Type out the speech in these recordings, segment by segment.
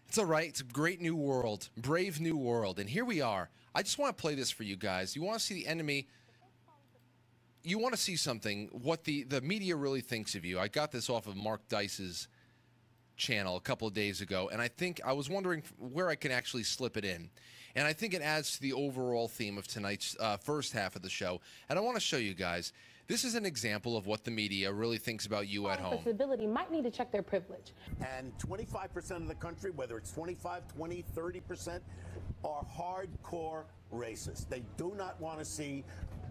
It's all right. It's a great new world, brave new world. And here we are. I just want to play this for you guys. You want to see the enemy. You want to see something, what the media really thinks of you. I got this off of Mark Dice's channel a couple of days ago, and I was wondering where I can actually slip it in. And I think it adds to the overall theme of tonight's first half of the show. And I want to show you guys, this is an example of what the media really thinks about you at home. Disability might need to check their privilege. And 25% of the country, whether it's 25, 20, 30%, are hardcore racist. They do not want to see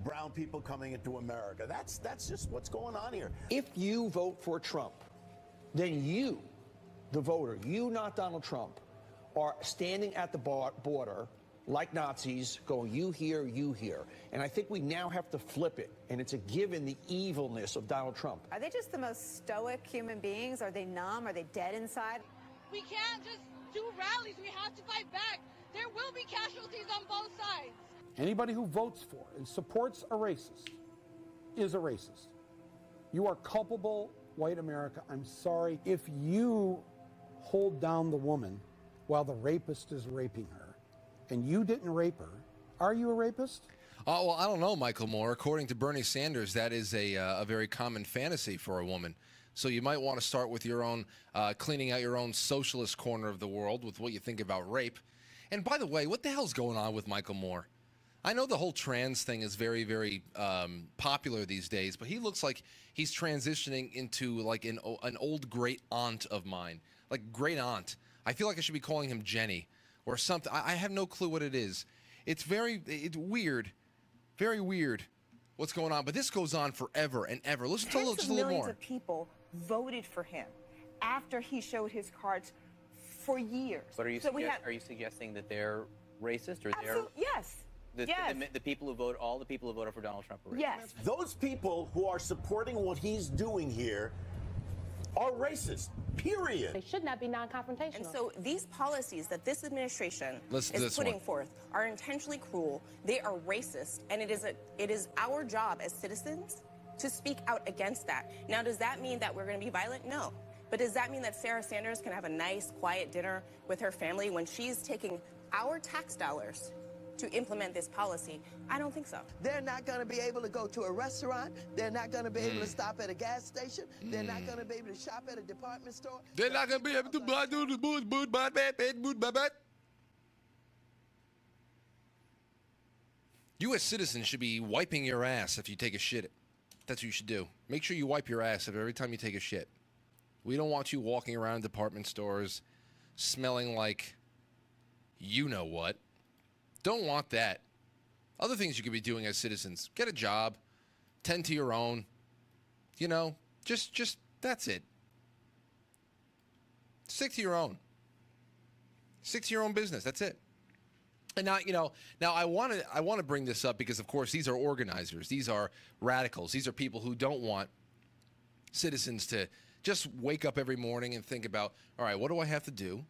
brown people coming into America. That's just what's going on here. If you vote for Trump, then you, the voter, you, not Donald Trump, are standing at the border like Nazis, going, you here, you here. And I think we now have to flip it, and it's a given the evilness of Donald Trump. Are they just the most stoic human beings? Are they numb? Are they dead inside? We can't just do rallies. We have to fight back. There will be casualties on both sides. Anybody who votes for and supports a racist is a racist. You are culpable, white America. I'm sorry. If you hold down the woman while the rapist is raping her, and you didn't rape her, are you a rapist? Oh, well, I don't know, Michael Moore. According to Bernie Sanders, that is a very common fantasy for a woman. So you might want to start with your own, cleaning out your own socialist corner of the world with what you think about rape. And by the way, what the hell's going on with Michael Moore? I know the whole trans thing is very, very popular these days, but he looks like he's transitioning into like an old great aunt of mine. Like great aunt. I feel like I should be calling him Jenny or something. I have no clue what it is. It's weird. Very weird what's going on. But this goes on forever and ever. Listen to just a little more. Millions of people voted for him after he showed his cards for years. But are you, are you suggesting that they're racist or they're... Yes. The people who vote, all the people who voted for Donald Trump are racist? Yes. Those people who are supporting what he's doing here are racist, period. They should not be non-confrontational. And so these policies that this administration is putting forth are intentionally cruel. They are racist, and it is our job as citizens to speak out against that. Now, does that mean that we're going to be violent? No. But does that mean that Sarah Sanders can have a nice, quiet dinner with her family when she's taking our tax dollars to implement this policy? I don't think so. They're not going to be able to go to a restaurant. They're not going to be able to stop at a gas station. They're not going to be able to shop at a department store. They're not going to be able to buy You as citizens should be wiping your ass if you take a shit. That's what you should do. Make sure you wipe your ass every time you take a shit. We don't want you walking around department stores smelling like you know what. Don't want that. Other things you could be doing as citizens. Get a job. Tend to your own. You know, just that's it. Stick to your own. Stick to your own business. That's it. And now, now I want to bring this up because, of course, these are organizers. These are radicals. These are people who don't want citizens to just wake up every morning and think about, all right, what do I have to do?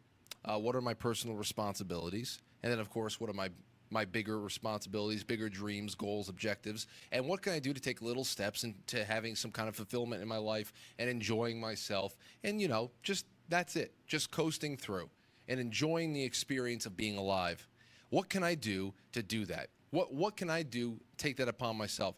What are my personal responsibilities? And then, of course, what are my bigger responsibilities, bigger dreams, goals, objectives? And what can I do to take little steps into having some kind of fulfillment in my life and enjoying myself? And, just that's it. Just coasting through and enjoying the experience of being alive. What can I do to do that? What can I do, take that upon myself?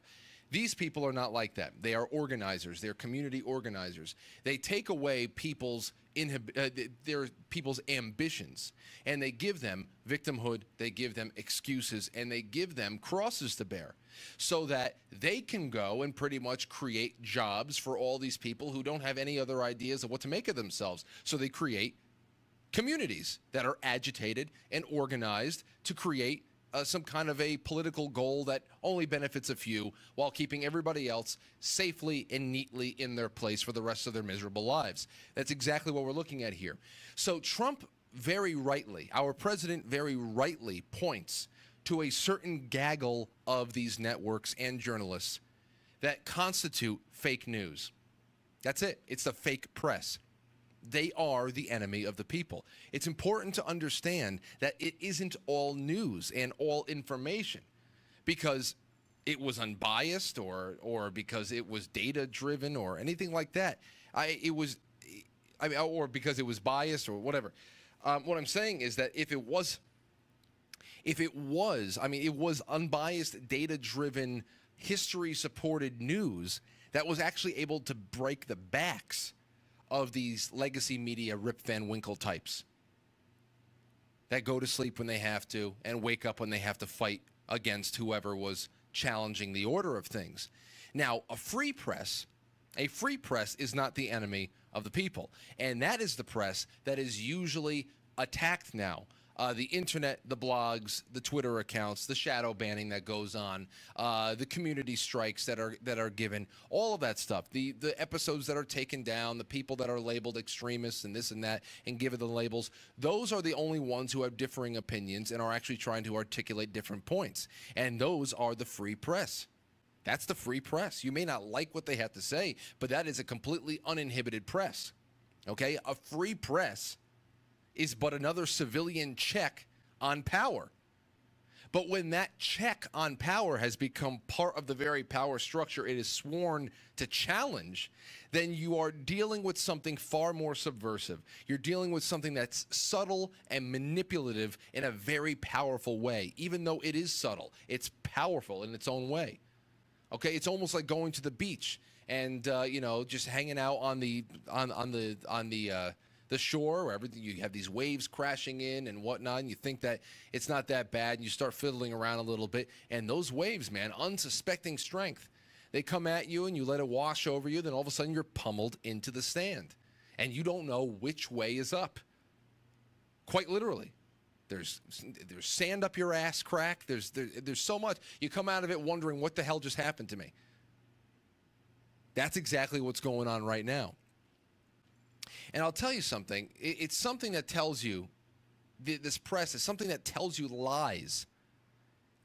These people are not like that. They are organizers. They're community organizers. They take away people's ambitions, and they give them victimhood, they give them excuses, and they give them crosses to bear so that they can go and pretty much create jobs for all these people who don't have any other ideas of what to make of themselves. So they create communities that are agitated and organized to create some kind of a political goal that only benefits a few while keeping everybody else safely and neatly in their place for the rest of their miserable lives. That's exactly what we're looking at here. So Trump very rightly, our president very rightly points to a certain gaggle of these networks and journalists that constitute fake news. That's it. It's the fake press. They are the enemy of the people. It's important to understand that it isn't all news and all information because it was unbiased or because it was data driven or anything like that. Or because it was biased or whatever. What I'm saying is that if it was, I mean, it was unbiased, data-driven, history-supported news that was actually able to break the backs of these legacy media Rip Van Winkle types that go to sleep when they have to and wake up when they have to fight against whoever was challenging the order of things. Now, a free press is not the enemy of the people. And that is the press that is usually attacked now. The internet, the blogs, the Twitter accounts, the shadow banning that goes on, the community strikes that are given, all of that stuff. The episodes that are taken down, the people that are labeled extremists and this and that and given the labels, those are the only ones who have differing opinions and are actually trying to articulate different points. And those are the free press. That's the free press. You may not like what they have to say, but that is a completely uninhibited press. Okay? A free press is but another civilian check on power. But when that check on power has become part of the very power structure it is sworn to challenge, then you are dealing with something far more subversive. You're dealing with something that's subtle and manipulative in a very powerful way. Even though it is subtle, it's powerful in its own way. Okay, it's almost like going to the beach and you know, just hanging out on the shore where everything, you have these waves crashing in and whatnot, and you think that it's not that bad, and you start fiddling around a little bit, and those waves, man, unsuspecting strength, they come at you and you let it wash over you, then all of a sudden you're pummeled into the sand, and you don't know which way is up. Quite literally. There's sand up your ass crack. There's so much. You come out of it wondering what the hell just happened to me. That's exactly what's going on right now. And I'll tell you something. It's something that tells you, this press is something that tells you lies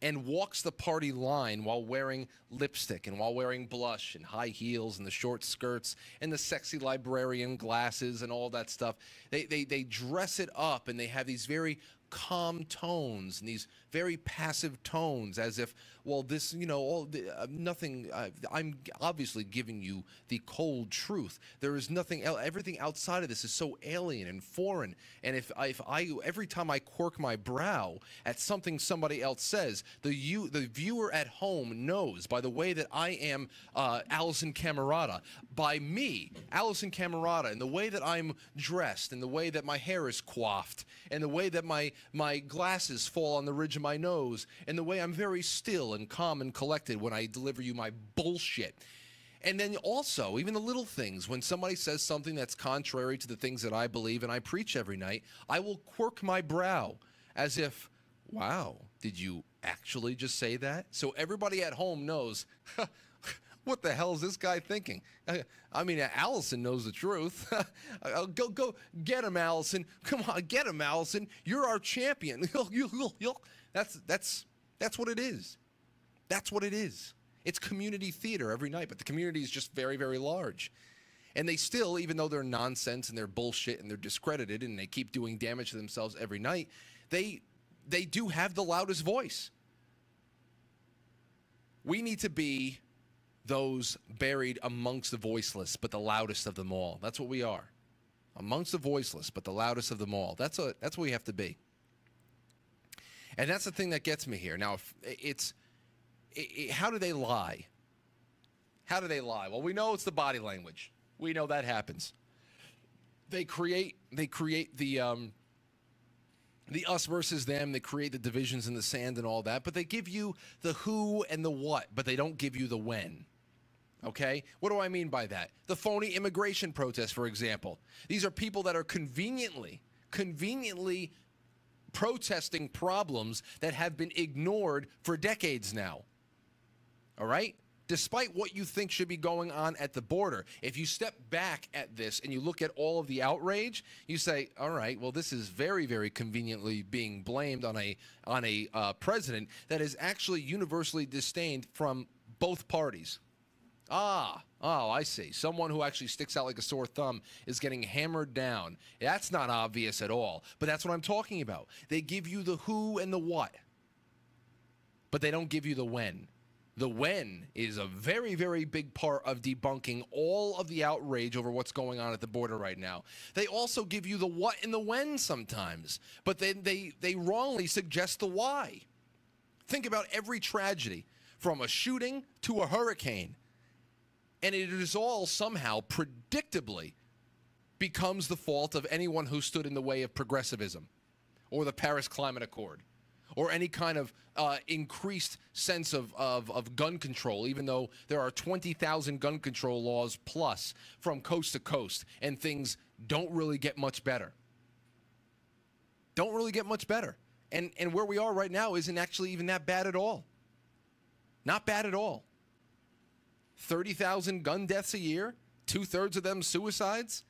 and walks the party line while wearing lipstick and while wearing blush and high heels and the short skirts and the sexy librarian glasses and all that stuff. They dress it up, and they have these very calm tones and these very passive tones, as if, well, this, you know, nothing, I'm obviously giving you the cold truth. There is nothing else. Everything outside of this is so alien and foreign. And if I every time I quirk my brow at something somebody else says, the viewer at home knows by the way that I am Alisyn Camerota, by me, Alisyn Camerota, and the way that I'm dressed, and the way that my hair is coiffed, and the way that my glasses fall on the ridge of my nose, and the way I'm very still and calm and collected when I deliver you my bullshit. And then also, even the little things, when somebody says something that's contrary to the things that I believe and I preach every night, I will quirk my brow as if, wow, did you actually just say that? So everybody at home knows, what the hell is this guy thinking? I mean, Alisyn knows the truth. Go get him, Alisyn. Come on, get him, Alisyn. You're our champion. That's what it is. That's what it is. It's community theater every night, but the community is just very, very large. And they still, even though they're nonsense and they're bullshit and they're discredited and they keep doing damage to themselves every night, they do have the loudest voice. We need to be those buried amongst the voiceless, but the loudest of them all. That's what we are. Amongst the voiceless, but the loudest of them all. That's what we have to be. And that's the thing that gets me here. Now, how do they lie? How do they lie? Well, we know it's the body language. We know that happens. They create the us versus them. They create the divisions in the sand and all that, but they give you the who and the what, but they don't give you the when. Okay? What do I mean by that? The phony immigration protests, for example. These are people that are conveniently protesting problems that have been ignored for decades now. All right? Despite what you think should be going on at the border, if you step back at this and you look at all of the outrage, you say, all right, well, this is very, very conveniently being blamed on a president that is actually universally disdained from both parties. Oh, I see. Someone who actually sticks out like a sore thumb is getting hammered down. That's not obvious at all, but that's what I'm talking about. They give you the who and the what, but they don't give you the when. The when is a very, very big part of debunking all of the outrage over what's going on at the border right now. They also give you the what and the when sometimes, but then they wrongly suggest the why. Think about every tragedy, from a shooting to a hurricane, and it is all somehow predictably becomes the fault of anyone who stood in the way of progressivism or the Paris Climate Accord, or any kind of increased sense of gun control, even though there are 20,000 gun control laws plus from coast to coast, and things don't really get much better. Don't really get much better. And where we are right now isn't actually even that bad at all. Not bad at all. 30,000 gun deaths a year, 2/3 of them suicides.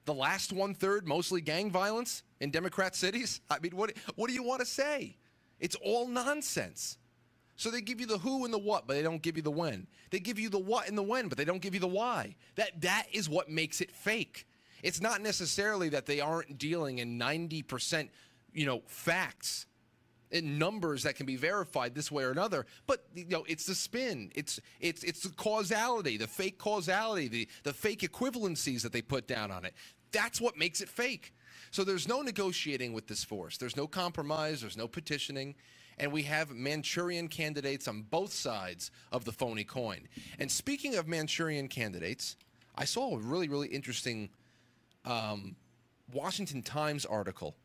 The last 1/3 mostly gang violence in Democrat cities. I mean, what do you want to say? It's all nonsense. So they give you the who and the what, but they don't give you the when. They give you the what and the when, but they don't give you the why. That is what makes it fake. It's not necessarily that they aren't dealing in 90%, facts and numbers that can be verified this way or another, but it's the spin, it's the causality, the fake causality, the fake equivalencies that they put down on it. That's what makes it fake. So there's no negotiating with this force. There's no compromise. There's no petitioning. And we have Manchurian candidates on both sides of the phony coin. And speaking of Manchurian candidates, I saw a really, really interesting Washington Times article